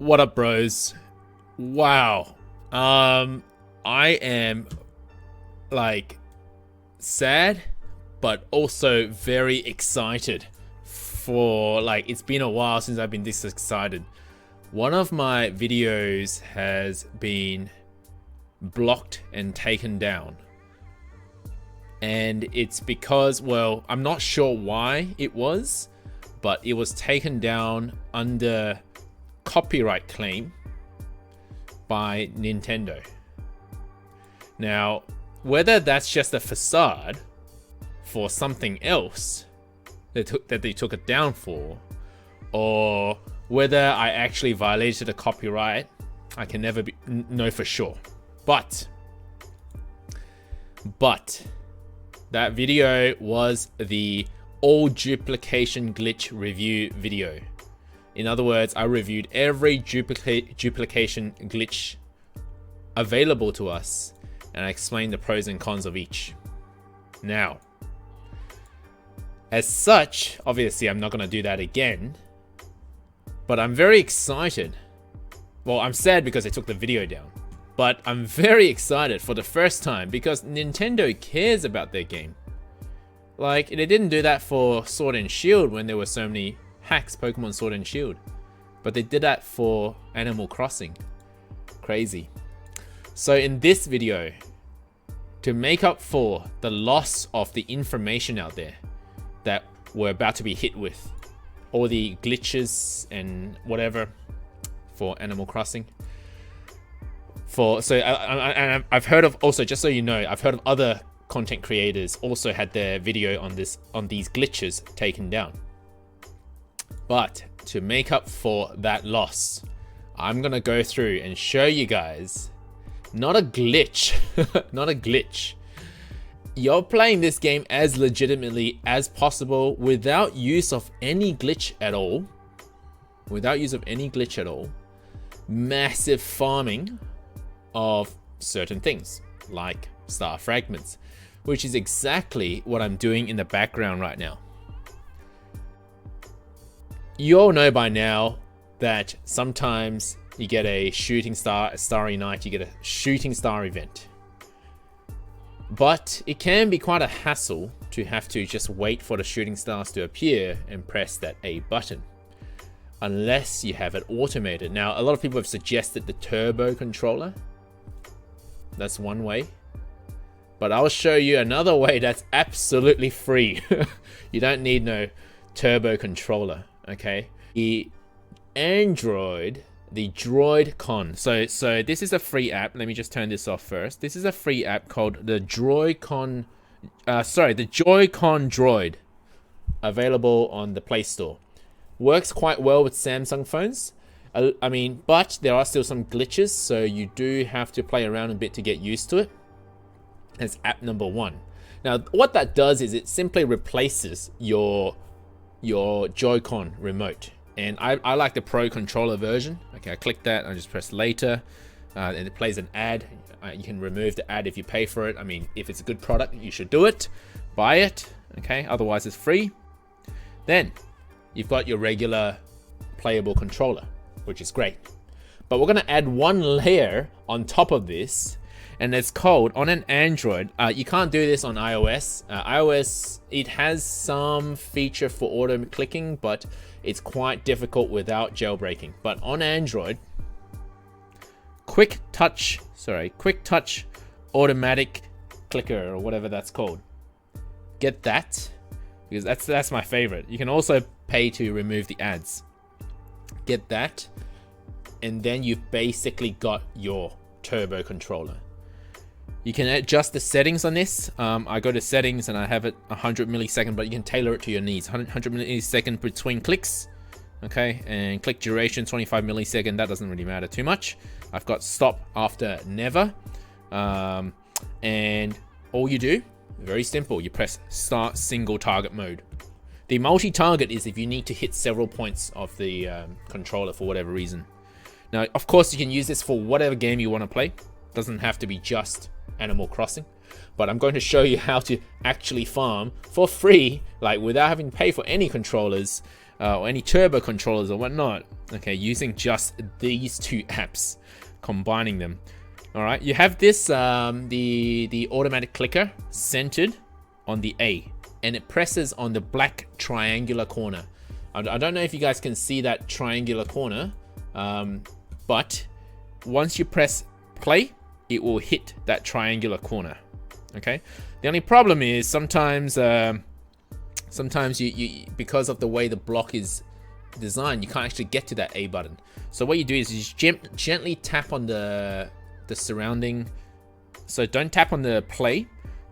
What up, bros? Wow. I am like sad, but also very excited for it's been a while since I've been this excited. One of my videos has been blocked and taken down. And it's because, well, I'm not sure why it was, but it was taken down under copyright claim by Nintendo. Now, whether that's just a facade for something else that they took it down for, or whether I actually violated a copyright, I can never know for sure. But that video was the all duplication glitch review video. In other words, I reviewed every duplication glitch available to us, and I explained the pros and cons of each. Now, as such, obviously I'm not going to do that again, but I'm very excited. Well, I'm sad because they took the video down, but I'm very excited for the first time because Nintendo cares about their game. Like, they didn't do that for Sword and Shield when there were so many hacks, Pokemon Sword and Shield, but they did that for Animal Crossing. Crazy. So in this video, to make up for the loss of the information out there that we're about to be hit with, all the glitches and whatever for Animal Crossing, I've heard of, also just so you know, I've heard of other content creators also had their video on these glitches taken down. But to make up for that loss, I'm gonna go through and show you guys, not a glitch, not a glitch. You're playing this game as legitimately as possible without use of any glitch at all. Without use of any glitch at all. Massive farming of certain things, like star fragments, which is exactly what I'm doing in the background right now. You all know by now that sometimes you get a shooting star, a starry night, you get a shooting star event. But it can be quite a hassle to have to just wait for the shooting stars to appear and press that A button, unless you have it automated. Now, a lot of people have suggested the turbo controller. That's one way. But I'll show you another way that's absolutely free. You don't need no turbo controller, okay? The Android, the Droid Con. So this is a free app. Let me just turn this off first. This is a free app called the Joy-Con Droid, available on the Play Store. Works quite well with Samsung phones. But there are still some glitches, so you do have to play around a bit to get used to it. That's app number 1. Now, what that does is it simply replaces your Joy-Con remote. And I like the Pro controller version. Okay, I click that, I just press later, and it plays an ad. You can remove the ad if you pay for it. I mean, if it's a good product, you should do it. Buy it, okay? Otherwise, it's free. Then, you've got your regular playable controller, which is great. But we're gonna add one layer on top of this, and it's called, on an Android, you can't do this on iOS. iOS, it has some feature for auto clicking, but it's quite difficult without jailbreaking. But on Android, quick touch automatic clicker, or whatever that's called. Get that, because that's my favorite. You can also pay to remove the ads. Get that, and then you've basically got your turbo controller. You can adjust the settings on this. I go to settings and I have it 100 millisecond, but you can tailor it to your needs. 100 millisecond between clicks, okay? And click duration 25 millisecond. That doesn't really matter too much. I've got stop after never. And all you do, very simple, you press start single target mode. The multi-target is if you need to hit several points of the controller for whatever reason. Now, of course, you can use this for whatever game you want to play. Doesn't have to be just Animal Crossing, but I'm going to show you how to actually farm for free, like without having to pay for any controllers, or any turbo controllers or whatnot. Okay, using just these two apps, combining them. All right, you have this the automatic clicker centered on the A, and it presses on the black triangular corner. I don't know if you guys can see that triangular corner, but once you press play, it will hit that triangular corner. Okay. The only problem is sometimes you because of the way the block is designed, you can't actually get to that A button. So what you do is you gently tap on the surrounding. So don't tap on the play,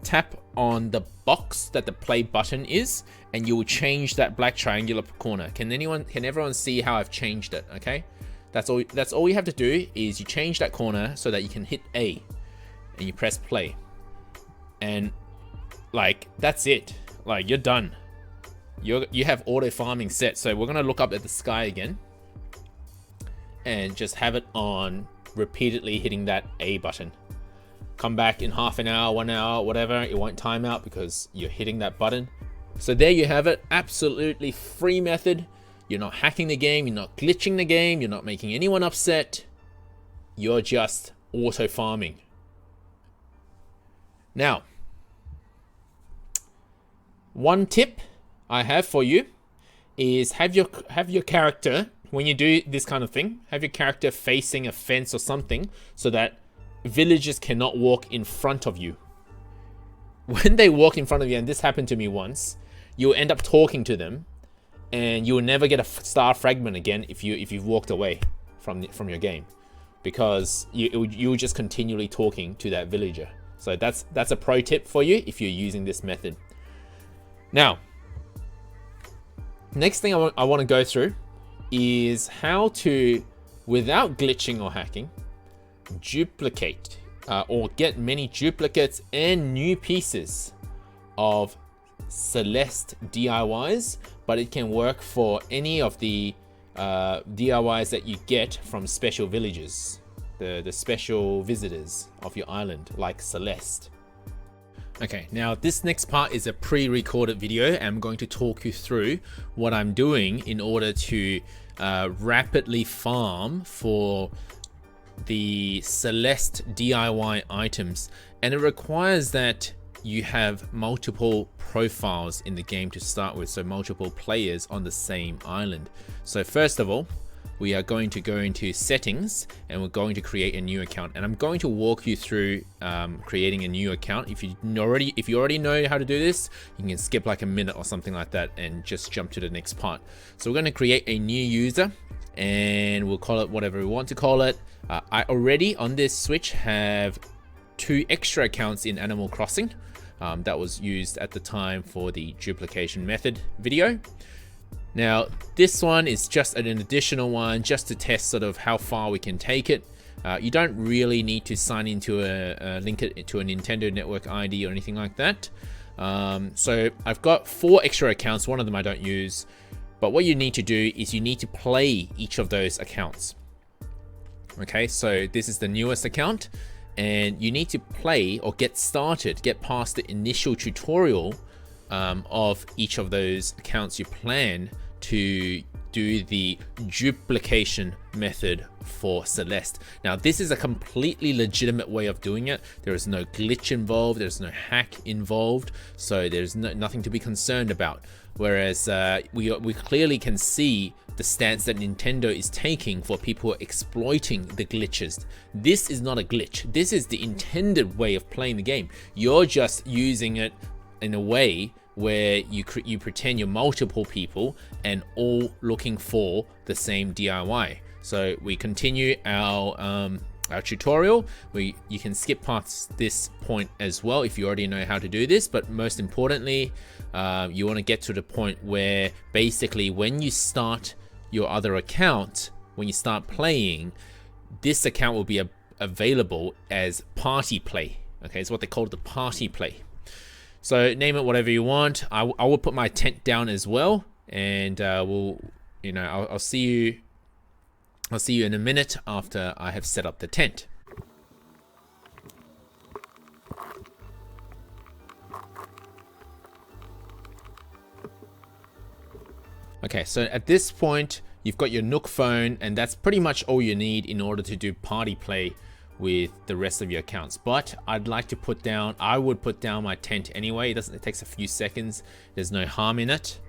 tap on the box that the play button is, and you will change that black triangular corner. Can everyone see how I've changed it? Okay, that's all you have to do is you change that corner so that you can hit A, and you press play, and like that's it. Like you're done. You have auto farming set. So we're gonna look up at the sky again, and just have it on repeatedly hitting that A button. Come back in half an hour, 1 hour, whatever. It won't time out because you're hitting that button. So there you have it. Absolutely free method. You're not hacking the game. You're not glitching the game. You're not making anyone upset. You're just auto farming. Now, one tip I have for you is have your character, when you do this kind of thing, have your character facing a fence or something so that villagers cannot walk in front of you. When they walk in front of you, and this happened to me once, you'll end up talking to them, and you will never get a star fragment again if you've walked away from your game, because you're just continually talking to that villager. So that's a pro tip for you if you're using this method. Now, next thing I want to go through is how to, without glitching or hacking, duplicate or get many duplicates and new pieces of Celeste DIYs, but it can work for any of the DIYs that you get from special villages, the special visitors of your island, like Celeste. Okay, now this next part is a pre-recorded video, and I'm going to talk you through what I'm doing in order to rapidly farm for the Celeste DIY items. And it requires that you have multiple profiles in the game to start with, so multiple players on the same island. So first of all, we are going to go into settings, and we're going to create a new account, and I'm going to walk you through creating a new account. If you already know how to do this, you can skip like a minute or something like that and just jump to the next part. So we're going to create a new user, and we'll call it whatever we want to call it. I already on this Switch have 2 extra accounts in Animal Crossing that was used at the time for the duplication method video. Now, this one is just an additional one just to test sort of how far we can take it. You don't really need to sign into link it to a Nintendo Network ID or anything like that. So I've got 4 extra accounts. One of them I don't use. But what you need to do is you need to play each of those accounts. Okay, so this is the newest account, and you need to play or get past the initial tutorial of each of those accounts you plan to do the duplication method for Celeste. Now, this is a completely legitimate way of doing it. There is no glitch involved, there's no hack involved, so there's nothing to be concerned about. Whereas we clearly can see the stance that Nintendo is taking for people exploiting the glitches. This is not a glitch. This is the intended way of playing the game. You're just using it in a way where you pretend you're multiple people and all looking for the same DIY. So we continue our tutorial. You can skip past this point as well if you already know how to do this, but most importantly, you want to get to the point where basically when you start your other account, when you start playing, this account will be available as party play. Okay, it's what they call the party play. So name it whatever you want. I will put my tent down as well, and I'll see you. I'll see you in a minute after I have set up the tent. Okay, so at this point, you've got your Nook phone, and that's pretty much all you need in order to do party play with the rest of your accounts. But I'd like to put down, I would put down my tent anyway. It takes a few seconds. There's no harm in it.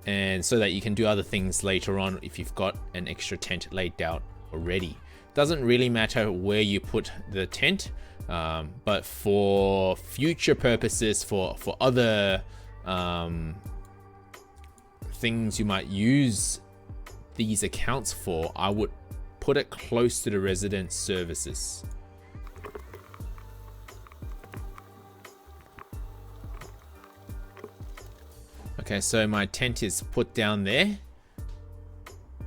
And so that you can do other things later on if you've got an extra tent laid out already. Doesn't really matter where you put the tent, but for future purposes, for other things you might use these accounts for, I would put it close to the resident services. Okay, so my tent is put down there,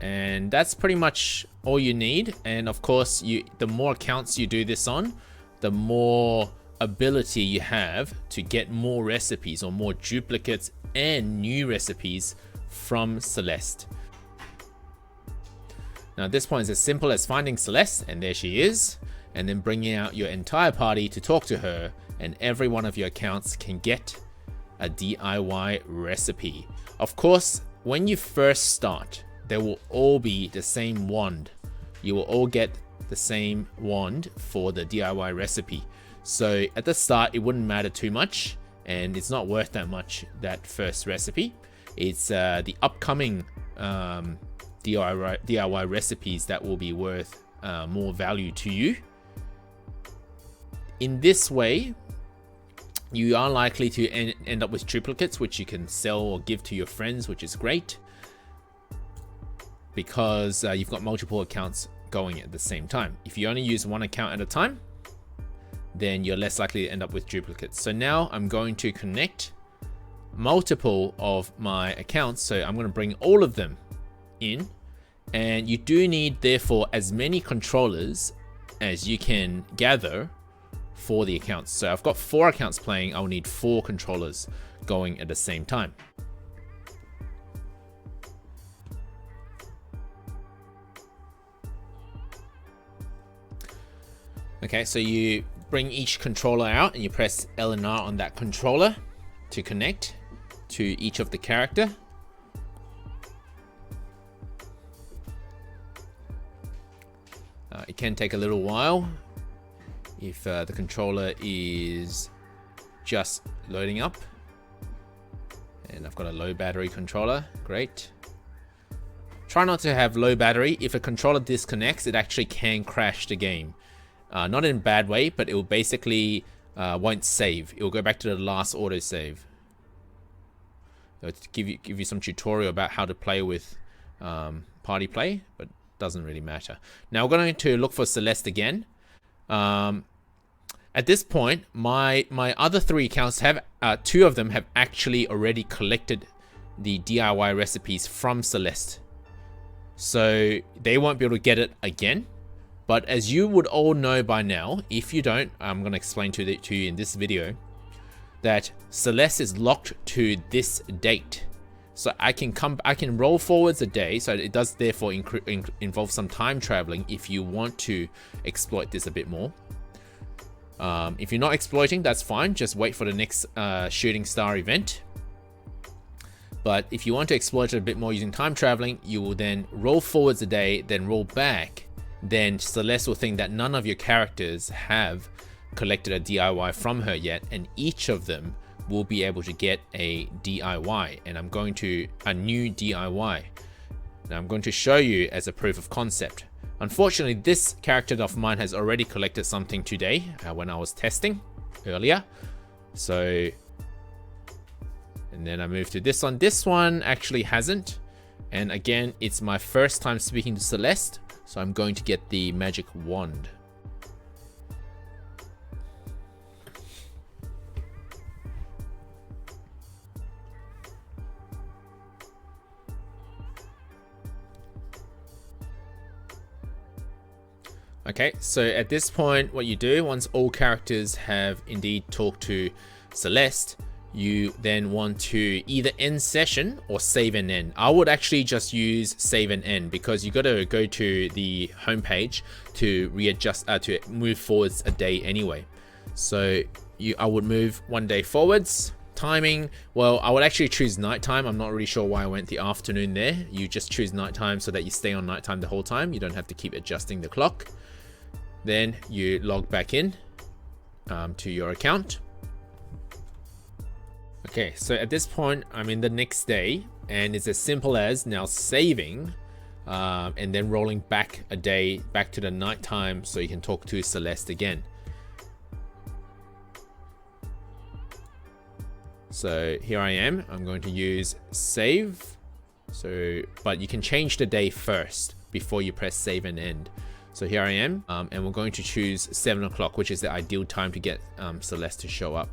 and that's pretty much all you need. And of course, the more accounts you do this on, the more ability you have to get more recipes or more duplicates and new recipes from Celeste. Now at this point, it's as simple as finding Celeste, and there she is, and then bringing out your entire party to talk to her, and every one of your accounts can get a DIY recipe. Of course, when you first start, they will all be the same wand. You will all get the same wand for the DIY recipe. So at the start, it wouldn't matter too much, and it's not worth that much, that first recipe. It's the upcoming DIY recipes that will be worth more value to you. In this way, you are likely to end up with duplicates, which you can sell or give to your friends, which is great, because you've got multiple accounts going at the same time. If you only use one account at a time, then you're less likely to end up with duplicates. So now I'm going to connect multiple of my accounts. So I'm going to bring all of them in, and you do need therefore as many controllers as you can gather for the accounts. So I've got 4 accounts playing. I'll need 4 controllers going at the same time. Okay, so you bring each controller out and you press L and R on that controller to connect to each of the character. It can take a little while if the controller is just loading up. And I've got a low battery controller, great. Try not to have low battery. If a controller disconnects, it actually can crash the game. Not in a bad way, but it will basically won't save. It will go back to the last autosave. So to give you some tutorial about how to play with party play, but doesn't really matter. Now we're going to look for Celeste again. At this point, my other 3 accounts have 2 of them have actually already collected the DIY recipes from Celeste, so they won't be able to get it again. But as you would all know by now, if you don't, I'm going to explain to you in this video that Celeste is locked to this date. So I can roll forwards a day, so it does therefore involve some time traveling if you want to exploit this a bit more. If you're not exploiting, that's fine. Just wait for the next shooting star event. But if you want to exploit it a bit more using time traveling, you will then roll forwards a day, then roll back. Then Celeste will think that none of your characters have collected a DIY from her yet, and each of them will be able to get a DIY, and I'm going to a new DIY. Now I'm going to show you as a proof of concept. Unfortunately, this character of mine has already collected something today when I was testing earlier. So, and then I moved to this one. This one actually hasn't. And again, it's my first time speaking to Celeste, so I'm going to get the magic wand. Okay, so at this point, what you do, once all characters have indeed talked to Celeste, you then want to either end session or save and end. I would actually just use save and end because you got to go to the homepage to readjust, to move forwards a day anyway. So I would move 1 day forwards, Timing, well, I would actually choose nighttime. I'm not really sure why I went the afternoon there. You just choose nighttime so that you stay on nighttime the whole time. You don't have to keep adjusting the clock. Then you log back in to your account. Okay, so at this point, I'm in the next day, and it's as simple as now saving and then rolling back a day back to the nighttime so you can talk to Celeste again. So here I am. I'm going to use save. So, but you can change the day first before you press save and end. So here I am, and we're going to choose 7 o'clock, which is the ideal time to get Celeste to show up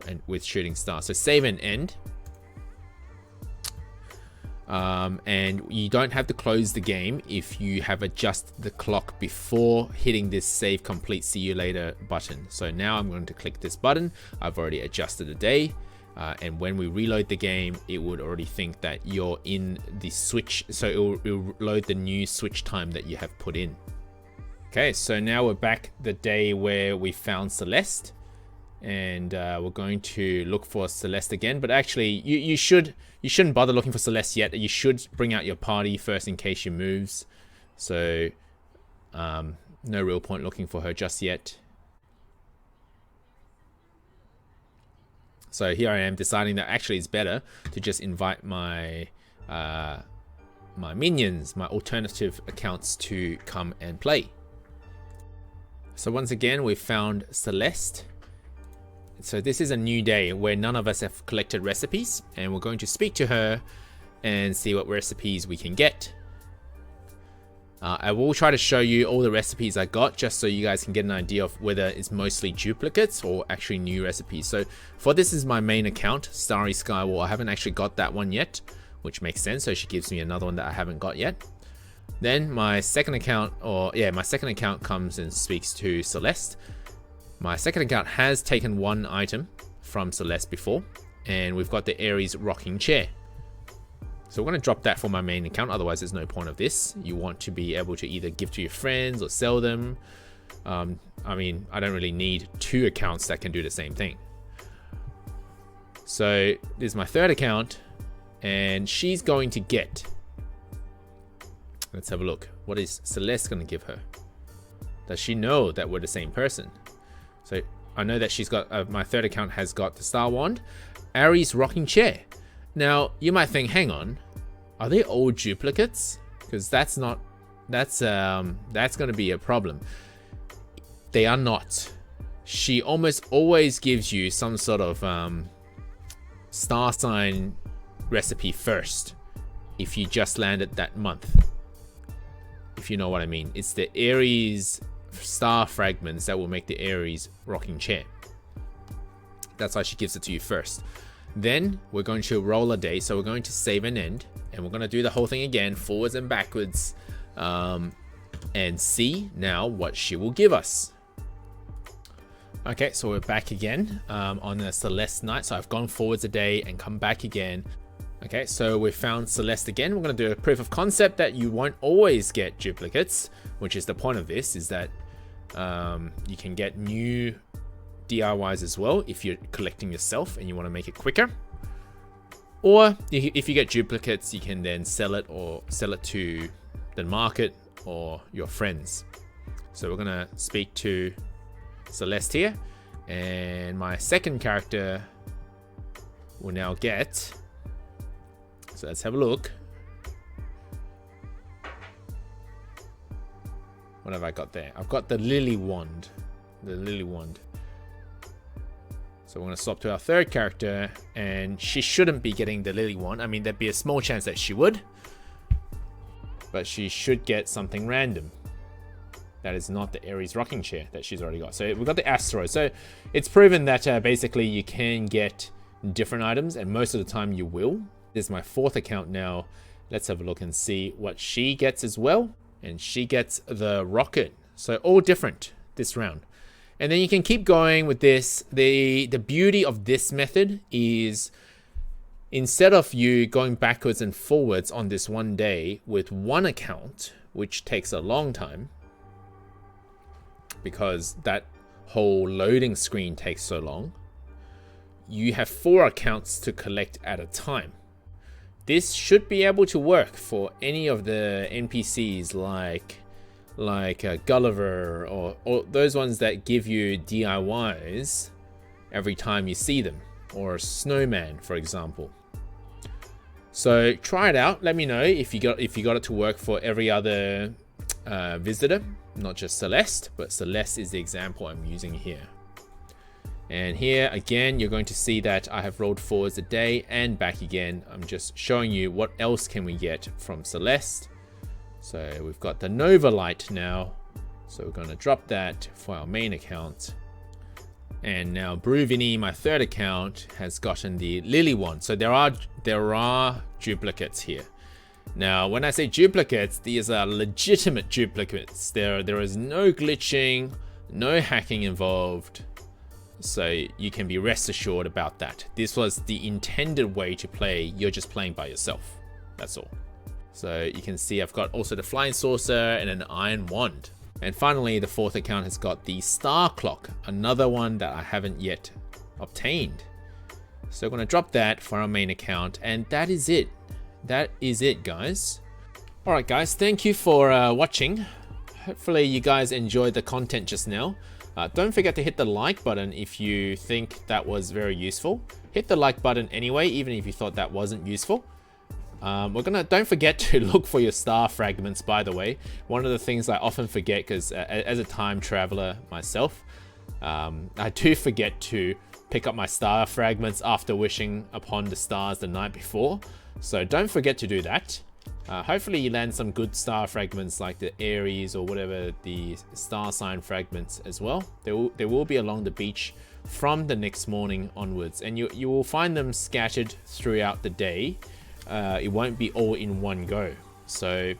and with shooting star. So save and end. And you don't have to close the game if you have adjusted the clock before hitting this save complete see you later button. So now I'm going to click this button. I've already adjusted the day. And when we reload the game, it would already think that you're in the switch. So it'll load the new switch time that you have put in. Okay, so now we're back the day where we found Celeste. And we're going to look for Celeste again. But actually, you shouldn't bother looking for Celeste yet. You should bring out your party first in case she moves. So no real point looking for her just yet. So here I am deciding that actually it's better to just invite my my minions, my alternative accounts to come and play. So once again, we've found Celeste. So this is a new day where none of us have collected recipes, and we're going to speak to her and see what recipes we can get. I will try to show you all the recipes I got just so you guys can get an idea of whether it's mostly duplicates or actually new recipes. So for this is my main account, Starry Skywall. I haven't actually got that one yet, which makes sense. So she gives me another one that I haven't got yet. Then my second account, my second account comes and speaks to Celeste. My second account has taken one item from Celeste before, and we've got the Aries rocking chair. So we're going to drop that for my main account, otherwise there's no point of this. You want to be able to either give to your friends or sell them. I mean, I don't really need 2 accounts that can do the same thing. So this is my third account, and she's going to get... Let's have a look. What is Celeste going to give her? Does she know that we're the same person? So I know that she's got... my third account has got the Star Wand, Aries rocking chair. Now, you might think, hang on, are they all duplicates? Because that's going to be a problem. They are not. She almost always gives you some sort of star sign recipe first if you just landed that month. If you know what I mean. It's the Aries star fragments that will make the Aries rocking chair. That's why she gives it to you first. Then we're going to roll a day, so we're going to save and end, and we're going to do the whole thing again, forwards and backwards, and see now what she will give us. Okay, so we're back again on the Celeste night. So I've gone forwards a day and come back again. Okay, so we found Celeste again. We're going to do a proof of concept that you won't always get duplicates, which is the point of this, is that you can get new DIYs as well if you're collecting yourself and you want to make it quicker. Or if you get duplicates, you can then sell it or sell it to the market or your friends. So we're going to speak to Celeste here, and my second character will now get... So let's have a look. What have I got there? I've got the Lily Wand. The Lily Wand. So we're going to swap to our third character, and she shouldn't be getting the Lily Wand. I mean, there'd be a small chance that she would, but she should get something random. That is not the Aries rocking chair that she's already got. So we've got the asteroid. So it's proven that basically you can get different items, and most of the time you will. This is my fourth account now. Let's have a look and see what she gets as well. And she gets the rocket. So all different this round. And then you can keep going with this. The beauty of this method is instead of you going backwards and forwards on this one day with one account, which takes a long time because that whole loading screen takes so long, you have 4 accounts to collect at a time. This should be able to work for any of the NPCs like Gulliver or those ones that give you DIYs every time you see them, or a snowman, for example. So try it out. Let me know if you got it to work for every other visitor, not just Celeste, but Celeste is the example I'm using here. And here again, you're going to see that I have rolled forwards a day and back again. I'm just showing you what else can we get from Celeste. So we've got the Nova Light now. So we're going to drop that for our main account. And now Bruvini, my third account, has gotten the Lily one. So there are duplicates here. Now, when I say duplicates, these are legitimate duplicates. There is no glitching, no hacking involved. So you can be rest assured about that. This was the intended way to play. You're just playing by yourself. That's all. So you can see I've got also the Flying Saucer and an Iron Wand. And finally, the fourth account has got the Star Clock, another one that I haven't yet obtained. So I'm going to drop that for our main account, and that is it. That is it, guys. Alright guys, thank you for watching. Hopefully you guys enjoyed the content just now. Don't forget to hit the like button if you think that was very useful. Hit the like button anyway, even if you thought that wasn't useful. Don't forget to look for your star fragments, by the way. One of the things I often forget, because as a time traveler myself, I do forget to pick up my star fragments after wishing upon the stars the night before. So don't forget to do that. Hopefully you land some good star fragments like the Aries or whatever the star sign fragments as well. They will be along the beach from the next morning onwards, and you will find them scattered throughout the day. It won't be all in one go. So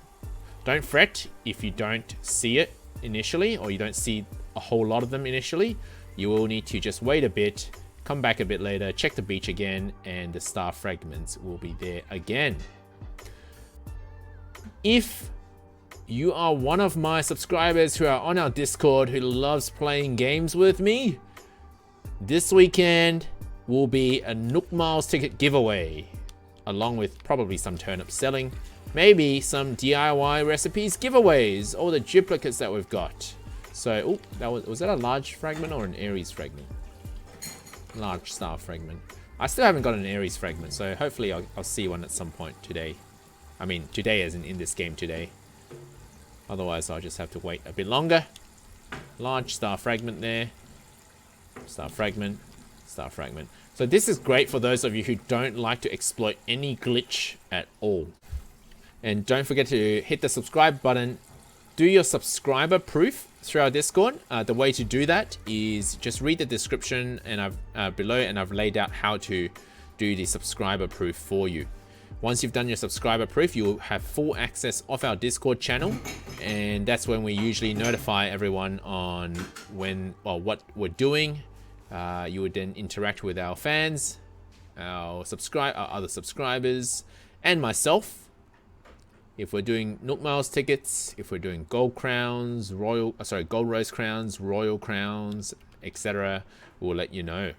don't fret if you don't see it initially, or you don't see a whole lot of them initially. You will need to just wait a bit, come back a bit later, check the beach again, and the star fragments will be there again. If you are one of my subscribers who are on our Discord who loves playing games with me, this weekend will be a Nook Miles ticket giveaway, along with probably some turnip selling, maybe some DIY recipes giveaways, all the duplicates that we've got. So, was that a large fragment or an Aries fragment? Large star fragment. I still haven't got an Aries fragment, so hopefully I'll see one at some point today. I mean, today as in this game today. Otherwise, I'll just have to wait a bit longer. Large star fragment there. Star fragment. Star fragment. So this is great for those of you who don't like to exploit any glitch at all. And don't forget to hit the subscribe button. Do your subscriber proof through our Discord. The way to do that is just read the description and below, and I've laid out how to do the subscriber proof for you. Once you've done your subscriber proof, you'll have full access of our Discord channel, and that's when we usually notify everyone on what we're doing. You would then interact with our fans, our other subscribers, and myself. If we're doing Nook Miles tickets, if we're doing gold crowns, gold rose crowns, royal crowns, etc., we'll let you know.